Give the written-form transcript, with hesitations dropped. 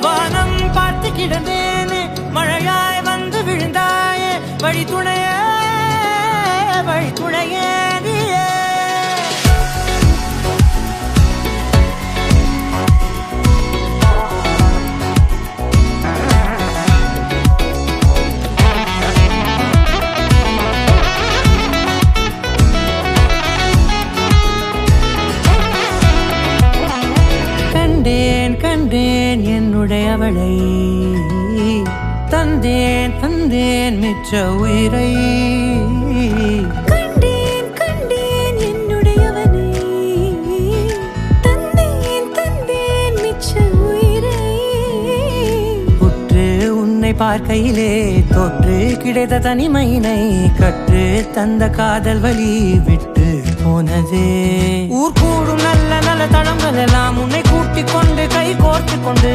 வானம் பார்த்து கிடந்தேனே மழையாய் வந்து விழுந்தாயே வழி துணையே நீயே. கண்டேன் என்னுடையவளை தந்தேன் மிச்ச உயிரை. கண்டேன் என்னுடையவனை தந்தேன் மிச்ச உயிரை. உற்று உன்னை பார்க்கையிலே தொற்று கிடைத்த தனிமையினை கற்று தந்த காதல் வழி விட்டு போனதே. ஊர் கூடும் நல்ல நல்ல தளங்கள் எல்லாம் உன்னை கூட்டிக் கொண்டு கை கோர்த்து கொண்டு